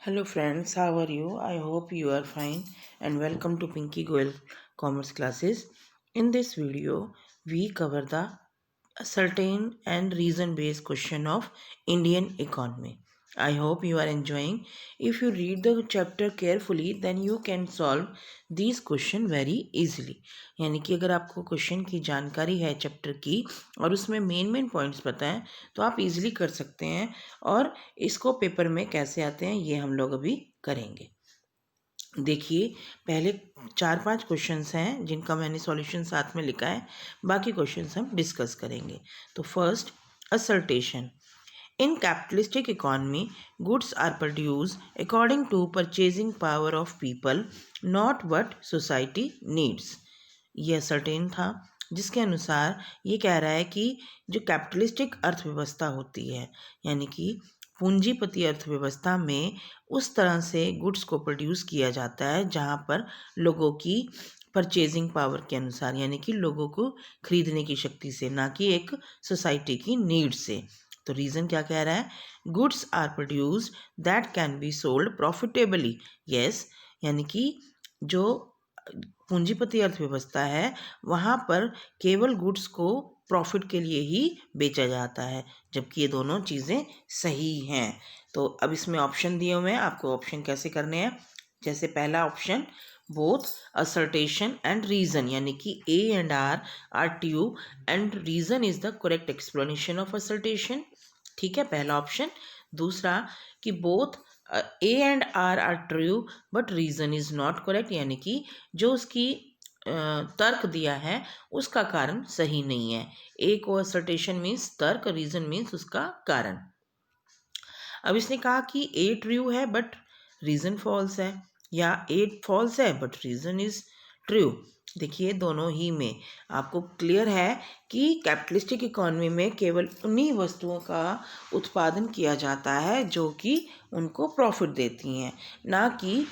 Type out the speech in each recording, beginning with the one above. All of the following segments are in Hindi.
Hello friends, how are you? I hope you are fine and welcome to Pinky Goel Commerce classes. In this video, we cover the certain and reason based question of Indian economy. I hope you are enjoying. If you read the chapter carefully, then you can solve these question very easily. यानी कि अगर आपको क्वेश्चन की जानकारी है चैप्टर की और उसमें मेन पॉइंट्स पता है तो आप इजीली कर सकते हैं। और इसको पेपर में कैसे आते हैं ये हम लोग अभी करेंगे। देखिए, पहले 4-5 क्वेश्चंस हैं जिनका मैंने सॉल्यूशन साथ में लिखा है, बाकी क्वेश्चंस हम डिस्कस करेंगे। तो first, assertion. In capitalistic economy goods are produce according to purchasing power of people, not what society needs. ये असर्टेन था जिसके अनुसार ये कह रहा है कि जो कैपिटलिस्टिक अर्थव्यवस्था होती है, यानी कि पूंजीपति अर्थव्यवस्था में उस तरह से गुड्स को प्रोड्यूस किया जाता है जहाँ पर लोगों की परचेजिंग पावर के अनुसार, यानी कि लोगों को खरीदने की शक्ति से, ना कि एक सोसाइटी की नीड से। तो रीज़न क्या कह रहा है? Goods are produced that can be sold profitably. Yes, यानी कि जो पूंजीपति अर्थव्यवस्था है वहाँ पर केवल गुड्स को प्रॉफिट के लिए ही बेचा जाता है, जबकि ये दोनों चीज़ें सही हैं। तो अब इसमें ऑप्शन दिए हुए हैं, आपको ऑप्शन कैसे करने हैं। जैसे पहला option, both assertion and reason, यानी कि A and R are true and reason is the correct explanation of assertion. ठीक है, पहला ऑप्शन। दूसरा कि both A and R true but reason is not correct, यानी कि जो उसकी तर्क दिया है उसका कारण सही नहीं है। ए को असर्टेशन मीन्स तर्क, रीज़न मीन्स उसका कारण। अब इसने कहा कि ए ट्रू है बट रीज़न फॉल्स है, या ए फॉल्स है बट रीज़न इज़ ट्रू। देखिए, दोनों ही में आपको क्लियर है कि कैपिटलिस्टिक इकॉनमी में केवल उन्हीं वस्तुओं का उत्पादन किया जाता है जो कि उनको प्रॉफिट देती हैं, ना कि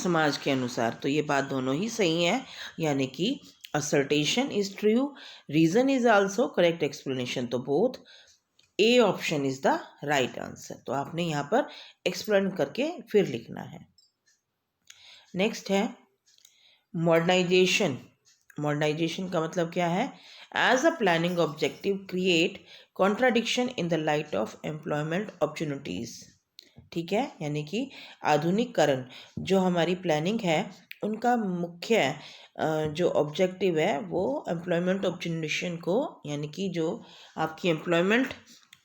समाज के अनुसार। तो ये बात दोनों ही सही है, यानी कि assertion is true, reason is also correct explanation. तो both A option is the right answer. तो आपने यहाँ पर एक्सप्लेन करके फिर लिखना है। नेक्स्ट है मॉडर्नाइजेशन। मॉडर्नाइजेशन का मतलब क्या है? As a planning objective create contradiction in the light of employment opportunities. ठीक है, यानी कि आधुनिकरण जो हमारी प्लानिंग है उनका मुख्य जो ऑब्जेक्टिव है वो एम्प्लॉयमेंट अपॉर्चुनिटी को, यानी कि जो आपकी एम्प्लॉयमेंट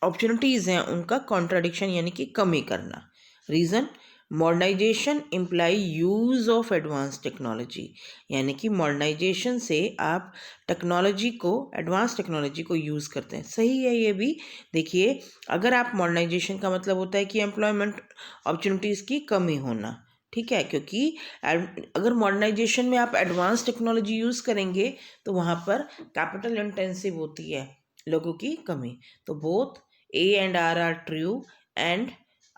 अपॉर्चुनिटीज़ हैं उनका कॉन्ट्राडिक्शन यानी कि कमी करना। Reason, modernization imply use of advance technology, यानी कि मॉडर्नाइजेशन से आप टेक्नोलॉजी को, एडवांस टेक्नोलॉजी को यूज़ करते हैं। सही है ये भी। देखिए, अगर आप मॉडर्नाइजेशन का मतलब होता है कि एम्प्लॉयमेंट अपॉर्चुनिटीज़ की कमी होना। ठीक है, क्योंकि अगर मॉडर्नाइजेशन में आप एडवांस टेक्नोलॉजी यूज़ करेंगे तो वहाँ पर कैपिटल इंटेंसिव होती है, लोगों की कमी। तो both A and R true and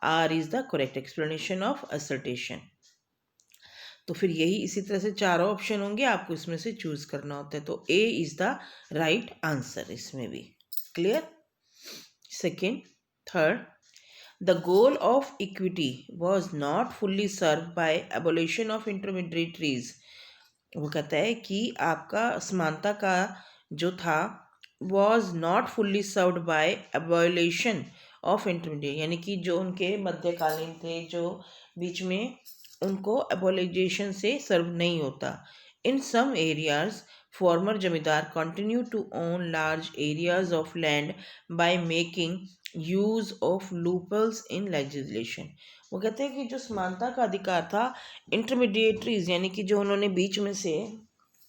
R is the correct explanation of assertion. तो फिर यही इसी तरह से चारों ऑप्शन होंगे, आपको इसमें से चूज करना होता है। तो A is the right answer इसमें भी। Clear? Second, third, the goal of equity was not fully serve by abolition of intermediaries. वो कहता है कि आपका समानता का जो था was not fully served by abolition of intermediate, यानी कि जो उनके मध्यकालीन थे, जो बीच में, उनको एबोलिजेशन से सर्व नहीं होता। In some areas former zamindar continue to own large areas of land by making use of loopholes in legislation. वो कहते हैं कि जो समानता का अधिकार था, इंटरमीडिएटरीज यानी कि जो उन्होंने बीच में से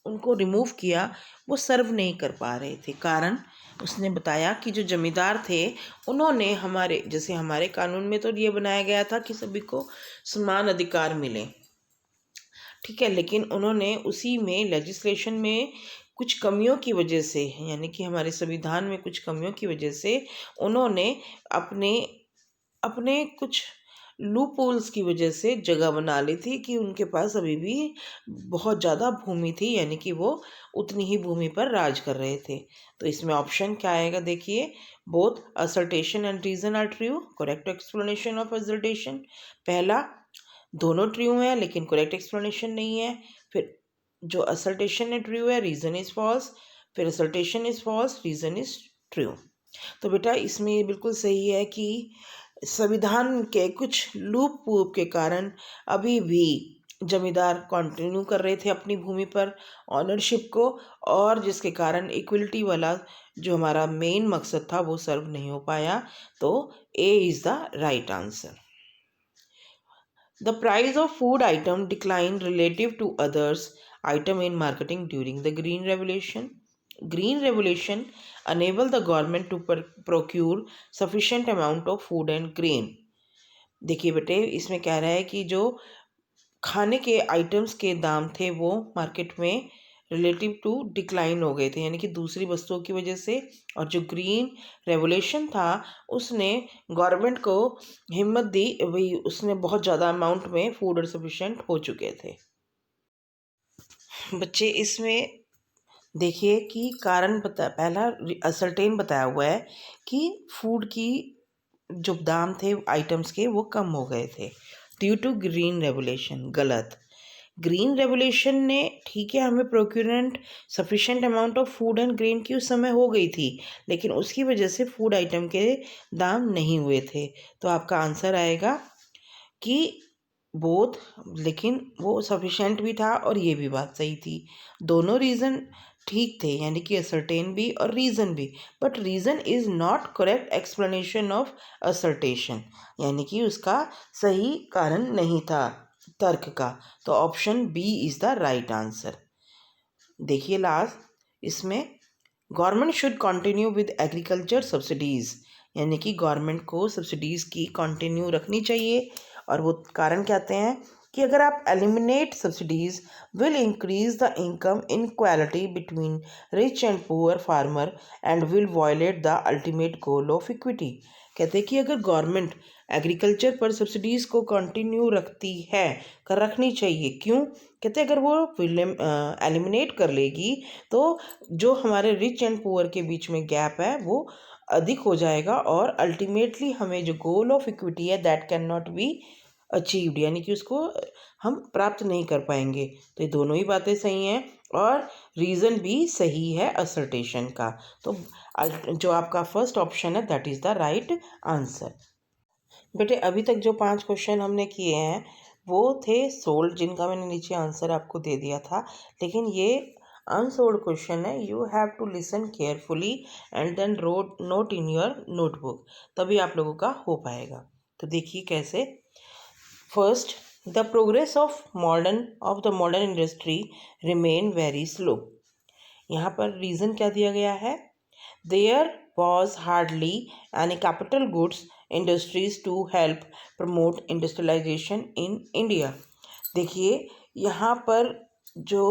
उनको रिमूव किया, वो सर्व नहीं कर पा रहे थे। कारण उसने बताया कि जो जमींदार थे उन्होंने हमारे, जैसे हमारे कानून में तो ये बनाया गया था कि सभी को समान अधिकार मिले, ठीक है, लेकिन उन्होंने उसी में लेजिस्लेशन में कुछ कमियों की वजह से, यानी कि हमारे संविधान में कुछ कमियों की वजह से उन्होंने अपने अपने कुछ लूप होल्स की वजह से जगह बना ली थी कि उनके पास अभी भी बहुत ज़्यादा भूमि थी, यानी कि वो उतनी ही भूमि पर राज कर रहे थे। तो इसमें ऑप्शन क्या आएगा, देखिए, both assertion and reason are true, correct explanation of assertion. पहला, दोनों ट्रू है लेकिन करेक्ट एक्सप्लेनेशन नहीं है। फिर जो असर्टेशन है ट्रू है, रीजन इज फॉल्स। फिर assertion is false, reason is true. तो बेटा इसमें ये बिल्कुल सही है कि संविधान के कुछ लूप वूप के कारण अभी भी जमींदार कंटिन्यू कर रहे थे अपनी भूमि पर ऑनरशिप को, और जिसके कारण इक्वलिटी वाला जो हमारा मेन मकसद था वो सर्व नहीं हो पाया। तो A is the right answer. The price of food item declined relative to others item in marketing during the Green Revolution. Green Revolution enabled the government to procure sufficient amount of food and grain. देखिए बेटे, इसमें कह रहा है कि जो खाने के आइटम्स के दाम थे वो मार्केट में रिलेटिव टू डिक्लाइन हो गए थे, यानी कि दूसरी वस्तुओं की वजह से। और जो ग्रीन रेवोल्यूशन था उसने गवर्नमेंट को हिम्मत दी, वही उसने बहुत ज़्यादा अमाउंट में फूड और सफिशेंट हो चुके थे। बच्चे इसमें देखिए कि कारण पहला असरटेन बताया हुआ है कि फूड की जो दाम थे आइटम्स के वो कम हो गए थे ड्यू टू ग्रीन रेवोल्यूशन। गलत। ग्रीन रेवोल्यूशन ने, ठीक है, हमें procurement sufficient amount of food and grain की उस समय हो गई थी, लेकिन उसकी वजह से फूड आइटम के दाम नहीं हुए थे। तो आपका आंसर आएगा कि बोथ, लेकिन वो सफिशेंट भी था और ये भी बात सही थी। दोनों रीज़न ठीक थे, यानी कि असर्टेन भी और रीज़न भी, but reason is not correct explanation of assertion, यानी कि उसका सही कारण नहीं था तर्क का। तो option B is the right answer. देखिए लास्ट, इसमें government should continue with agriculture subsidies, यानी कि गवर्नमेंट को सब्सिडीज़ की कंटिन्यू रखनी चाहिए। और वो कारण कहते हैं कि अगर आप eliminate subsidies will increase the income inequality between rich and poor farmer and will violate the ultimate goal of equity. कहते हैं कि अगर गवर्नमेंट एग्रीकल्चर पर सब्सिडीज़ को कंटिन्यू रखती है, रखनी चाहिए। क्यों? कहते हैं अगर वो एलिमिनेट कर लेगी तो जो हमारे रिच एंड पुअर के बीच में गैप है वो अधिक हो जाएगा, और अल्टीमेटली हमें जो गोल ऑफ इक्विटी है that can not be achieved, यानी कि उसको हम प्राप्त नहीं कर पाएंगे। तो ये दोनों ही बातें सही हैं और रीज़न भी सही है असर्टेशन का। तो जो आपका फर्स्ट ऑप्शन है that is the right answer. बेटे अभी तक जो 5 क्वेश्चन हमने किए हैं वो थे सोल्ड, जिनका मैंने नीचे आंसर आपको दे दिया था, लेकिन ये अनसोल्ड क्वेश्चन है। You have to listen carefully and then note in your notebook, तभी आप लोगों का हो पाएगा। तो देखिए कैसे। First, the progress of the modern industry remain very slow. यहाँ पर रीज़न क्या दिया गया है, there was hardly any capital goods industries to help promote industrialization in India। देखिए यहाँ पर जो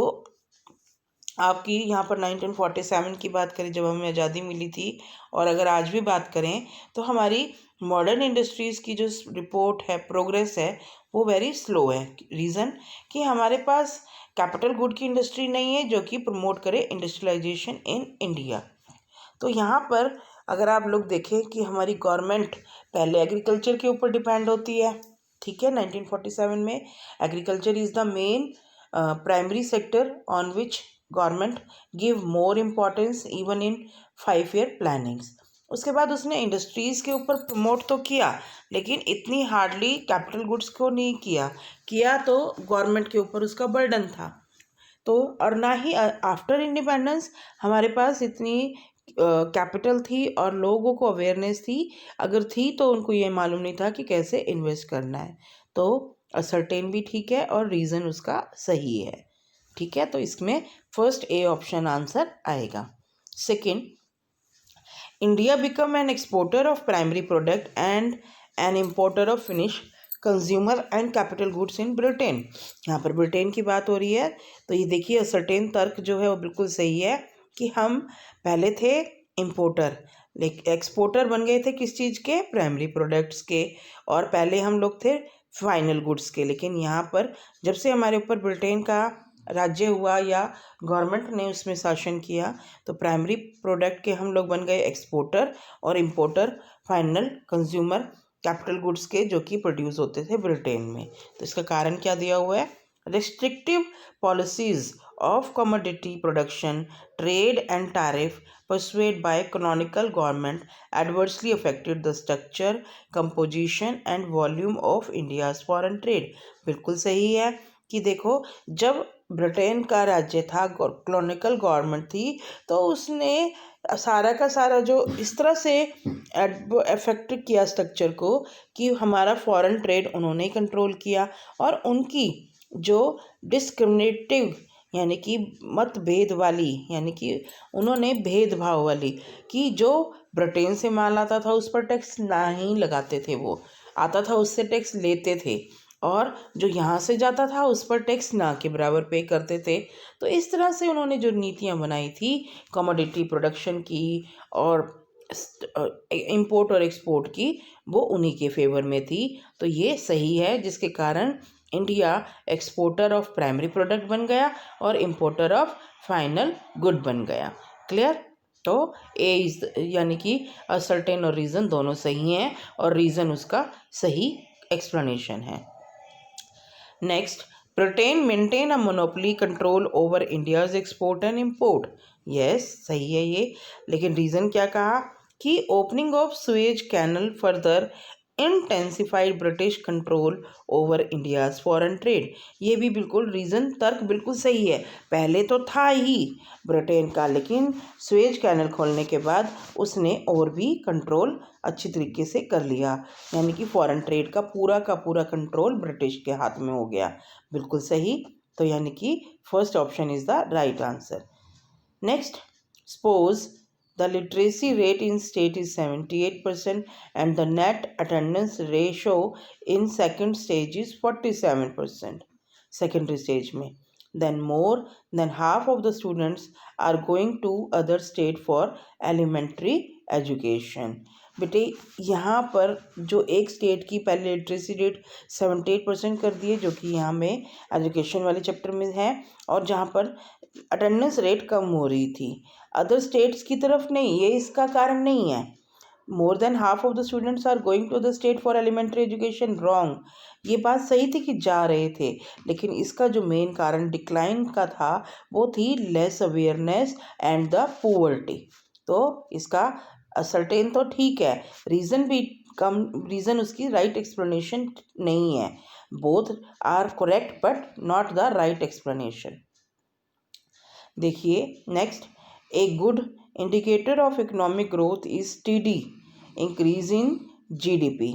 आपकी यहाँ पर 1947 की बात करें जब हमें आज़ादी मिली थी, और अगर आज भी बात करें तो हमारी मॉडर्न इंडस्ट्रीज़ की जो रिपोर्ट है, प्रोग्रेस है, वो वेरी स्लो है। रीज़न कि हमारे पास कैपिटल गुड की इंडस्ट्री नहीं है जो कि प्रमोट करे इंडस्ट्रियलाइजेशन इन इंडिया। तो यहाँ पर अगर आप लोग देखें कि हमारी गवर्नमेंट पहले एग्रीकल्चर के ऊपर डिपेंड होती है, ठीक है। 1947 में agriculture is the main primary sector on which government give more importance even in 5-year plannings. उसके बाद उसने इंडस्ट्रीज़ के ऊपर प्रमोट तो किया, लेकिन इतनी हार्डली कैपिटल गुड्स को नहीं किया तो गवर्नमेंट के ऊपर उसका बर्डन था। तो और ना ही आफ्टर इंडिपेंडेंस हमारे पास इतनी कैपिटल थी और लोगों को अवेयरनेस थी, अगर थी तो उनको ये मालूम नहीं था कि कैसे इन्वेस्ट करना है। तो असर्टेन भी ठीक है और रीज़न उसका सही है, ठीक है। तो इसमें फर्स्ट ए ऑप्शन आंसर आएगा। Second, India become an exporter of primary product and N importer of finish consumer and capital goods in Britain. यहाँ पर ब्रिटेन की बात हो रही है, तो ये देखिए असर्टेन तर्क जो है वो बिल्कुल सही है कि हम पहले थे इम्पोर्टर, लेकिन एक्सपोर्टर बन गए थे किस चीज़ के? प्राइमरी प्रोडक्ट्स के। और पहले हम लोग थे फाइनल गुड्स के। लेकिन यहाँ पर जब से हमारे ऊपर ब्रिटेन का राज्य हुआ या गवर्नमेंट ने उसमें शासन किया, तो प्राइमरी प्रोडक्ट के हम लोग बन गए एक्सपोर्टर और importer final consumer capital goods के, जो कि प्रोड्यूस होते थे ब्रिटेन में। तो इसका कारण क्या दिया हुआ है? restrictive policies of commodity production, trade and tariff pursued by colonial government adversely affected the structure, composition and volume of India's foreign trade। बिल्कुल सही है कि देखो, जब ब्रिटेन का राज्य था, कॉलोनियल गवर्नमेंट थी, तो उसने सारा का सारा जो इस तरह से अफेक्ट किया स्ट्रक्चर को कि हमारा फॉरेन ट्रेड उन्होंने कंट्रोल किया। और उनकी जो डिस्क्रिमिनेटिव यानी कि मतभेद वाली, यानी कि उन्होंने भेदभाव वाली, कि जो ब्रिटेन से माल आता था उस पर टैक्स ना ही लगाते थे, वो आता था उससे टैक्स लेते थे, और जो यहाँ से जाता था उस पर टैक्स ना के बराबर पे करते थे। तो इस तरह से उन्होंने जो नीतियाँ बनाई थी कमोडिटी प्रोडक्शन की और इंपोर्ट और एक्सपोर्ट की, वो उन्हीं के फेवर में थी। तो ये सही है, जिसके कारण India exporter of primary product बन गया और इंपोर्टर ऑफ फाइनल गुड बन गया। क्लियर? तो ए इज यानी कि असर्टेन और रीज़न दोनों सही हैं, और रीज़न उसका सही एक्सप्लेनेशन है। Next, Britain maintain a monopoly control over India's export and import. Yes, सही है ये। लेकिन रीज़न क्या कहा? कि opening of Suez canal further intensified British control over India's foreign trade. ये भी बिल्कुल रीज़न, तर्क बिल्कुल सही है। पहले तो था ही ब्रिटेन का, लेकिन सुएज कैनल खोलने के बाद उसने और भी कंट्रोल अच्छी तरीके से कर लिया, यानी कि फॉरेन ट्रेड का पूरा कंट्रोल ब्रिटिश के हाथ में हो गया। बिल्कुल सही। तो यानी कि first option is the right answer. Next, suppose the literacy rate in state is 78% and the net attendance ratio in second stage is 47%, secondary stage में, then more than half of the students are going to other state for elementary education। बेटे यहाँ पर जो एक स्टेट की पहले लिटरेसी रेट 78% कर दी है, जो कि यहाँ में एजुकेशन वाले चैप्टर में है, और जहाँ पर अटेंडेंस रेट कम हो रही थी, अदर स्टेट्स की तरफ नहीं। ये इसका कारण नहीं है। More than half of the students are going to the state for elementary education, wrong. ये बात सही थी कि जा रहे थे, लेकिन इसका जो मेन कारण डिक्लाइन का था वो थी less awareness and the poverty. तो इसका असर्टेन तो ठीक है, रीज़न भी कम, रीज़न उसकी राइट एक्सप्लेनेशन नहीं है। Both are correct but not the right explanation. देखिए next, a good indicator of economic growth is steady increase in GDP.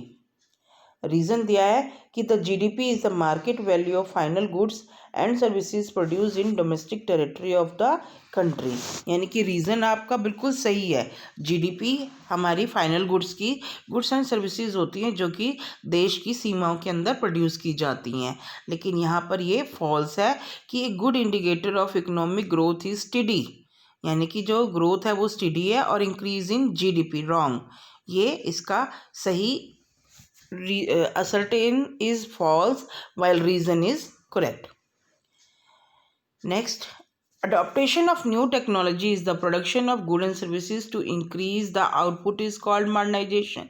Reason दिया है कि the GDP is the market value of final goods and services produce in domestic territory of the country. यानी कि रीज़न आपका बिल्कुल सही है। जीडीपी हमारी फाइनल गुड्स एंड सर्विसेज होती हैं, जो कि देश की सीमाओं के अंदर प्रोड्यूस की जाती हैं। लेकिन यहाँ पर ये फॉल्स है कि एक good indicator of economic growth is steady, यानी कि जो ग्रोथ है वो स्टेडी है, और इंक्रीज इन जीडीपी, रॉन्ग। ये इसका सही ascertain is false while reason is correct. Next, adoption of new technology is the production of goods and services to increase the output is called modernization।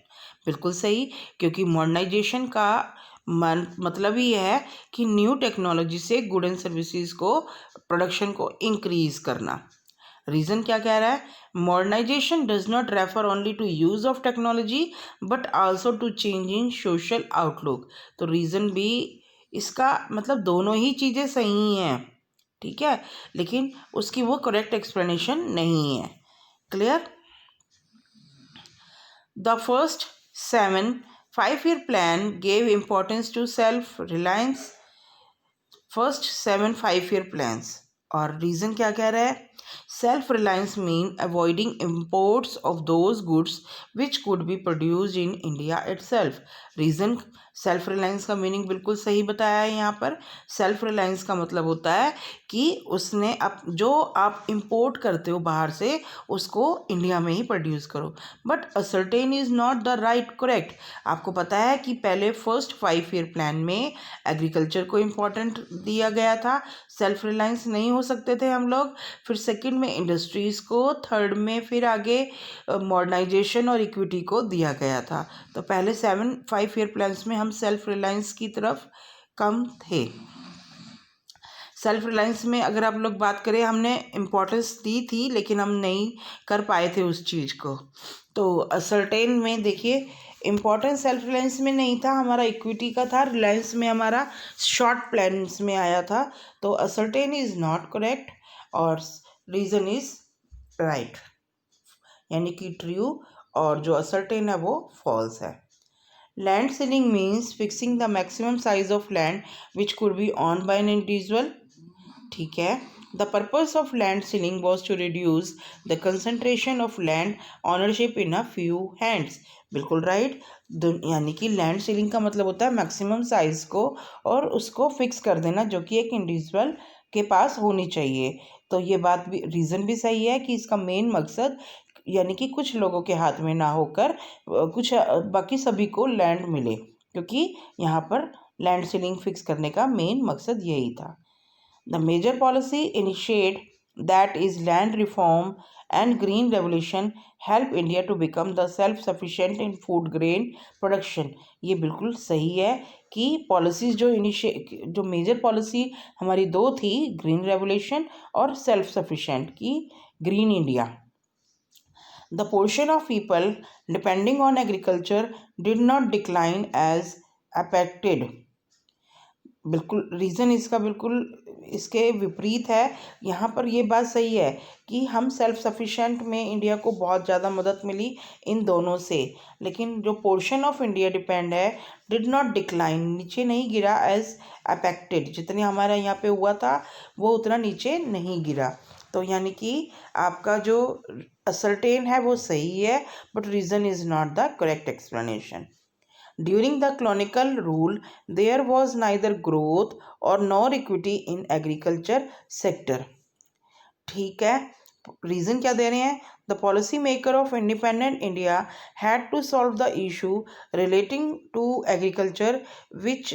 बिल्कुल सही, क्योंकि मॉडर्नाइजेशन का मतलब ही है कि न्यू टेक्नोलॉजी से गुड एंड सर्विसेज को, प्रोडक्शन को इंक्रीज करना। रीज़न क्या कह रहा है? Modernization does not refer only to use of technology but also to change in social outlook. तो रीज़न भी इसका मतलब दोनों ही चीज़ें सही हैं, ठीक है, लेकिन उसकी वो करेक्ट एक्सप्लेनेशन नहीं है। Clear? The first 5-year plan gave importance to self reliance. First 5-year plans, और रीज़न क्या कह रहा है? Self reliance mean avoiding imports of those goods which could be produced in India itself. Reason self reliance का मीनिंग बिल्कुल सही बताया है यहाँ पर। सेल्फ रिलायंस का मतलब होता है कि उसने जो आप इंपोर्ट करते हो बाहर से उसको इंडिया में ही प्रोड्यूस करो। But ascertain is not the right correct. आपको पता है कि पहले फर्स्ट 5 ईयर प्लान में एग्रीकल्चर को इम्पोर्टेंट दिया गया था, सेल्फ रिलायंस नहीं हो सकते थे हम लोग। फिर सेकंड में इंडस्ट्रीज़ को, थर्ड में फिर आगे मॉडर्नाइजेशन और इक्विटी को दिया गया था। तो पहले 5 ईयर प्लान्स में हम सेल्फ रिलायंस की तरफ कम थे। सेल्फ रिलायंस में अगर आप लोग बात करें, हमने इम्पोर्टेंस दी थी लेकिन हम नहीं कर पाए थे उस चीज़ को। तो असर्टेन में देखिए इम्पोर्टेंस सेल्फ रिलायंस में नहीं था, हमारा इक्विटी का था। रिलायंस में हमारा शॉर्ट प्लान्स में आया था। तो असर्टेन इज़ नॉट करेक्ट और रीज़न इज़ राइट, यानी कि ट्रू, और जो असर्टेन है वो फॉल्स है। Land ceiling means fixing the maximum size of land which could be owned by an individual. ठीक है। The purpose of land ceiling was to reduce the concentration of land ownership in a few hands. बिल्कुल राइट। यानी कि लैंड सीलिंग का मतलब होता है मैक्सिमम साइज को और उसको फिक्स कर देना जो कि एक इंडिविजुअल के पास होनी चाहिए। तो ये बात भी, रीज़न भी सही है कि इसका मेन मकसद यानी कि कुछ लोगों के हाथ में ना होकर कुछ बाकी सभी को लैंड मिले, क्योंकि यहाँ पर लैंड सीलिंग फिक्स करने का मेन मकसद यही था। The major policy initiated, that is land reform and green revolution, help India to become the self-sufficient in food grain production। ये बिल्कुल सही है कि पॉलिसीज़ जो मेजर पॉलिसी हमारी दो थी, ग्रीन रेवोल्यूशन और सेल्फ सफिशेंट की green India. The portion of people depending on agriculture did not decline as expected। बिल्कुल रीज़न इसका बिल्कुल इसके विपरीत है। यहाँ पर ये बात सही है कि हम सेल्फ सफिशेंट में इंडिया को बहुत ज़्यादा मदद मिली इन दोनों से, लेकिन जो पोर्शन ऑफ इंडिया डिपेंड है डिड नॉट डिक्लाइन, नीचे नहीं गिरा एज अफेक्टेड। जितने हमारा यहाँ पे हुआ था वो उतना नीचे नहीं गिरा। तो यानी कि आपका जो असर्टेन है वो सही है, but reason is not the correct explanation. During the colonial rule, there was neither growth or nor equity in agriculture sector। ठीक है। रीज़न क्या दे रहे हैं? The policy maker of independent India had to solve the issue relating to agriculture, which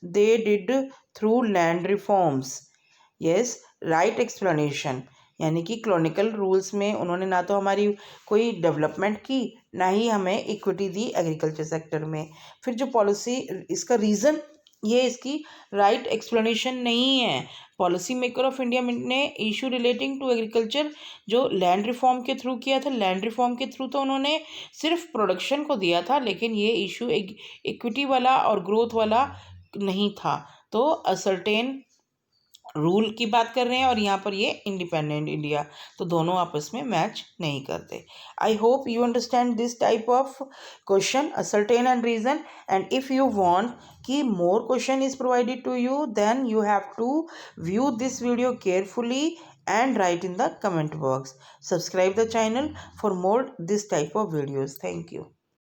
they did through land reforms। Yes, right explanation। यानी कि क्लोनिकल रूल्स में उन्होंने ना तो हमारी कोई डेवलपमेंट की, ना ही हमें इक्विटी दी एग्रीकल्चर सेक्टर में। फिर जो पॉलिसी, इसका रीज़न ये इसकी राइट एक्सप्लेनेशन नहीं है। पॉलिसी मेकर ऑफ इंडिया ने इशू रिलेटिंग टू एग्रीकल्चर जो लैंड रिफॉर्म के थ्रू किया था, लैंड रिफॉर्म के थ्रू तो उन्होंने सिर्फ प्रोडक्शन को दिया था, लेकिन ये इशू इक्विटी वाला और ग्रोथ वाला नहीं था। तो असर्टेन रूल की बात कर रहे हैं और यहाँ पर ये इंडिपेंडेंट इंडिया, तो दोनों आपस में मैच नहीं करते। I hope you understand this type of question, assertion and reason. And if you want कि more question is provided to you, then you have to view this video carefully and write in the comment box. Subscribe the channel for more this type of videos. Thank you.